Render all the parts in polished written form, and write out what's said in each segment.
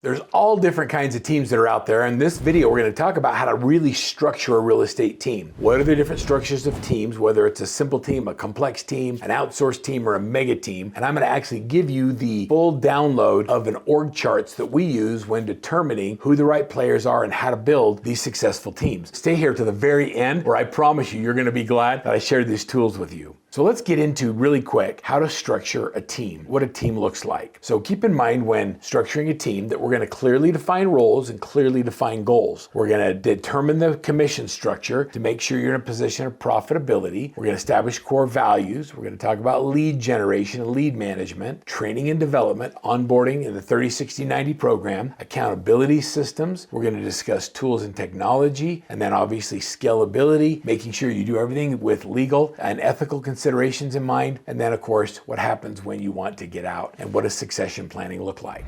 There's all different kinds of teams that are out there. In this video, we're going to talk about how to really structure a real estate team. What are the different structures of teams, whether it's a simple team, a complex team, an outsourced team, or a mega team. And I'm going to actually give you the full download of an org charts that we use when determining who the right players are and how to build these successful teams. Stay here to the very end, where I promise you're going to be glad that I shared these tools with you. So let's get into really quick how to structure a team, what a team looks like. So keep in mind when structuring a team that we're going to clearly define roles and clearly define goals. We're going to determine the commission structure to make sure you're in a position of profitability. We're going to establish core values. We're going to talk about lead generation and lead management, training and development, onboarding in the 30, 60, 90 program, accountability systems. We're going to discuss tools and technology, and then obviously scalability, making sure you do everything with legal and ethical considerations in mind, and then of course what happens when you want to get out and what does succession planning look like.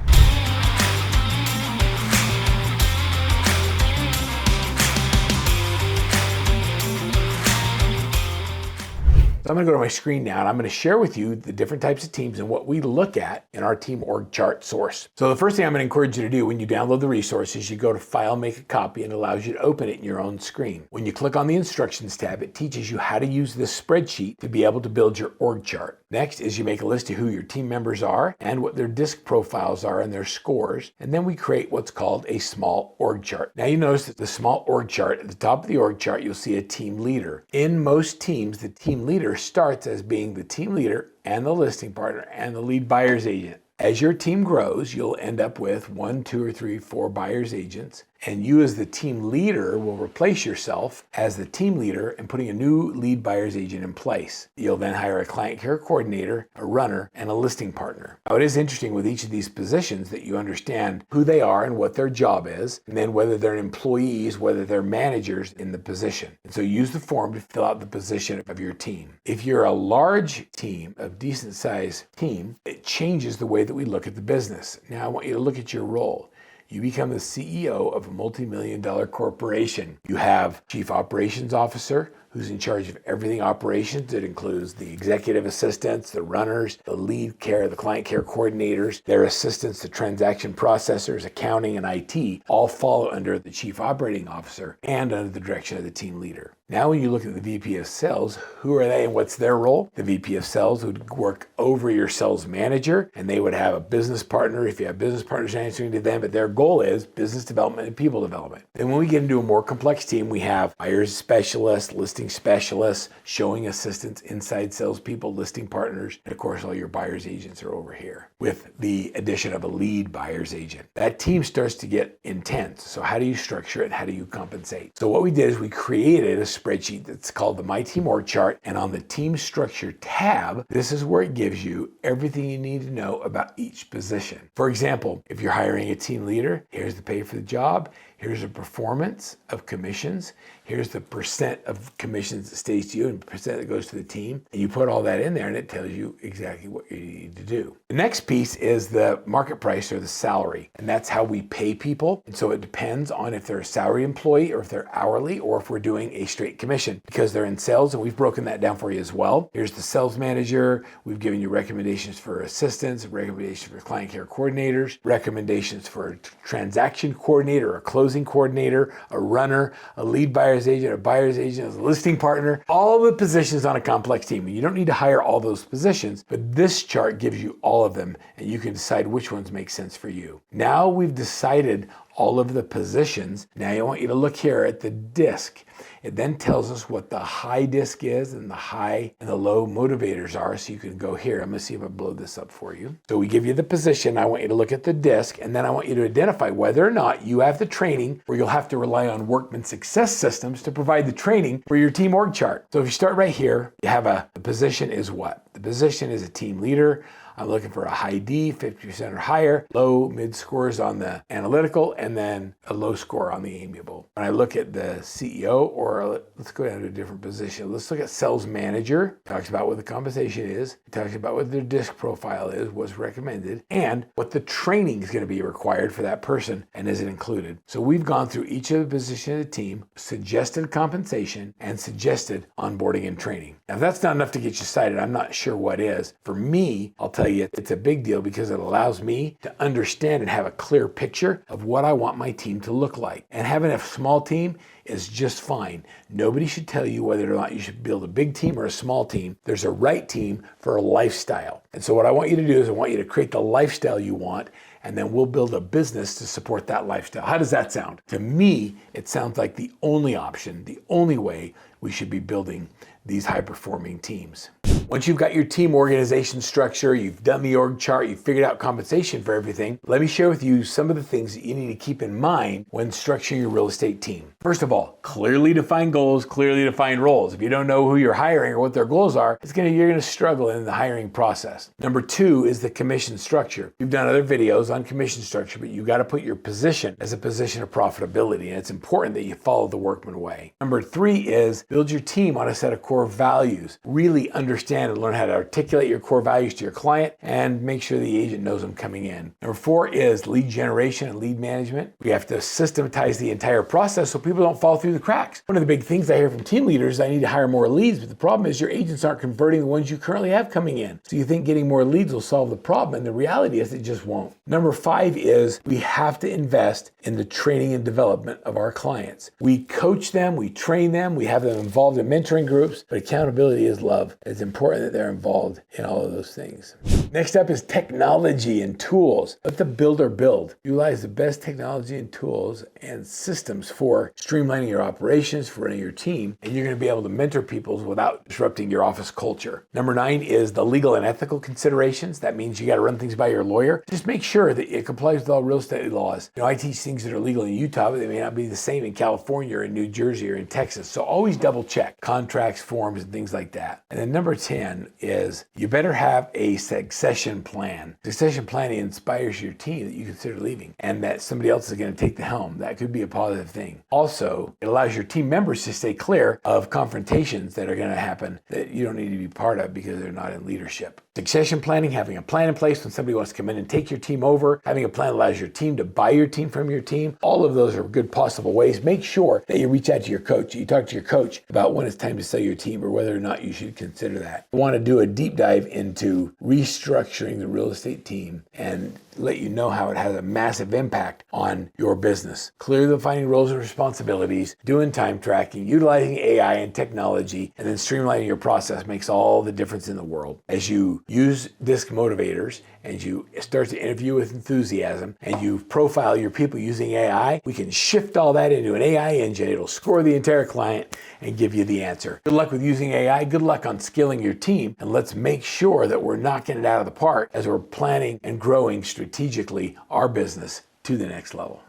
So I'm going to go to my screen now and I'm going to share with you the different types of teams and what we look at in our team org chart source. So the first thing I'm going to encourage you to do when you download the resources, you go to File, Make a Copy, and it allows you to open it in your own screen. When you click on the Instructions tab, it teaches you how to use this spreadsheet to be able to build your org chart. Next is you make a list of who your team members are and what their disc profiles are and their scores, and then we create what's called a small org chart. Now you notice that the small org chart, at the top of the org chart, you'll see a team leader. In most teams, the team leader starts as being the team leader and the listing partner and the lead buyer's agent. As your team grows, you'll end up with 1, 2, or 3, 4 buyer's agents, and you as the team leader will replace yourself as the team leader and putting a new lead buyer's agent in place. You'll then hire a client care coordinator, a runner, and a listing partner. Now it is interesting with each of these positions that you understand who they are and what their job is, and then whether they're employees, whether they're managers in the position. And so use the form to fill out the position of your team. If you're a large team, a decent sized team, it changes the way that we look at the business. Now I want you to look at your role. You become the CEO of a multi-million-dollar corporation. You have Chief Operations Officer, who's in charge of everything operations. It includes the executive assistants, the runners, the lead care, the client care coordinators, their assistants, the transaction processors, accounting, and IT, all fall under the Chief Operating Officer and under the direction of the team leader. Now when you look at the VP of Sales, who are they and what's their role? The VP of Sales would work over your sales manager, and they would have a business partner if you have business partners answering to them, but their goal is business development and people development. And when we get into a more complex team, we have buyers specialists, listing specialists, showing assistants, inside salespeople, listing partners, and of course all your buyer's agents are over here with the addition of a lead buyer's agent. That team starts to get intense. So how do you structure it? How do you compensate? So what we did is we created a spreadsheet that's called the My Team Org Chart, and on the Team Structure tab, this is where it gives you everything you need to know about each position. For example, if you're hiring a team leader, here's the pay for the job, here's the performance of commissions, here's the percent of commissions that stays to you and percent that goes to the team, and you put all that in there and it tells you exactly what you need to do. The next piece is the market price or the salary, and that's how we pay people. And so it depends on if they're a salary employee or if they're hourly or if we're doing a straight commission because they're in sales, and we've broken that down for you as well. Here's the sales manager. We've given you recommendations for assistants, recommendations for client care coordinators, recommendations for a transaction coordinator, a closing coordinator, a runner, a lead buyer's agent, a buyer's agent, a listing partner, all the positions on a complex team. You don't need to hire all those positions, but this chart gives you all of them and you can decide which ones make sense for you. Now we've decided all of the positions. Now I want you to look here at the disc. It then tells us what the high disc is and the high and the low motivators are. So you can go here. I'm going to see if I blow this up for you. So we give you the position. I want you to look at the disc, and then I want you to identify whether or not you have the training where you'll have to rely on Workman Success Systems to provide the training for your team org chart. So if you start right here, you have the position is what? The position is a team leader. I'm looking for a high D, 50% or higher, low, mid scores on the analytical, and then a low score on the amiable. When I look at the CEO, or let's go down to a different position. Let's look at sales manager. It talks about what the compensation is. It talks about what their disc profile is, what's recommended, and what the training is going to be required for that person, and is it included. So we've gone through each of the positions of the team, suggested compensation, and suggested onboarding and training. Now, if that's not enough to get you excited, I'm not sure what is. For me, I'll tell you you it's a big deal because it allows me to understand and have a clear picture of what I want my team to look like. And having a small team is just fine. Nobody should tell you whether or not you should build a big team or a small team. There's a right team for a lifestyle. And so what I want you to do is I want you to create the lifestyle you want, and then we'll build a business to support that lifestyle. How does that sound? To me, it sounds like the only option, the only way we should be building these high-performing teams. Once you've got your team organization structure, you've done the org chart, you've figured out compensation for everything, let me share with you some of the things that you need to keep in mind when structuring your real estate team. First of all, clearly defined goals, clearly defined roles. If you don't know who you're hiring or what their goals are, you're going to struggle in the hiring process. Number two is the commission structure. We've done other videos on commission structure, but you got to put your position as a position of profitability, and it's important that you follow the Workman way. Number three is build your team on a set of core values. Really understand and learn how to articulate your core values to your client and make sure the agent knows them coming in. Number four is lead generation and lead management. We have to systematize the entire process so people don't fall through the cracks. One of the big things I hear from team leaders is I need to hire more leads, but the problem is your agents aren't converting the ones you currently have coming in. So you think getting more leads will solve the problem, and the reality is it just won't. Number five is we have to invest in the training and development of our clients. We coach them, we train them, we have them involved in mentoring groups, but accountability is love. It's important that they're involved in all of those things. Next up is technology and tools. Let the builder build. Utilize the best technology and tools and systems for streamlining your operations, for running your team, and you're going to be able to mentor people without disrupting your office culture. Number nine is the legal and ethical considerations. That means you got to run things by your lawyer. Just make sure that it complies with all real estate laws. I teach things that are legal in Utah, but they may not be the same in California or in New Jersey or in Texas. So always double check contracts, forms, and things like that. And then number 10 is you better have a succession plan. Succession planning inspires your team that you consider leaving and that somebody else is going to take the helm. That could be a positive thing. Also, it allows your team members to stay clear of confrontations that are going to happen that you don't need to be part of because they're not in leadership. Succession planning, having a plan in place when somebody wants to come in and take your team over, having a plan allows your team to buy your team from your team. All of those are good possible ways. Make sure that you reach out to your coach. You talk to your coach about when it's time to sell your team or whether or not you should consider that. I want to do a deep dive into restructuring the real estate team and let you know how it has a massive impact on your business. Clearly defining roles and responsibilities, doing time tracking, utilizing AI and technology, and then streamlining your process makes all the difference in the world. As you use DISC motivators and you start to interview with enthusiasm and you profile your people using AI, we can shift all that into an AI engine. It'll score the entire client and give you the answer. Good luck with using AI. Good luck on scaling your team. And let's make sure that we're knocking it out of the park as we're planning and growing strategically our business to the next level.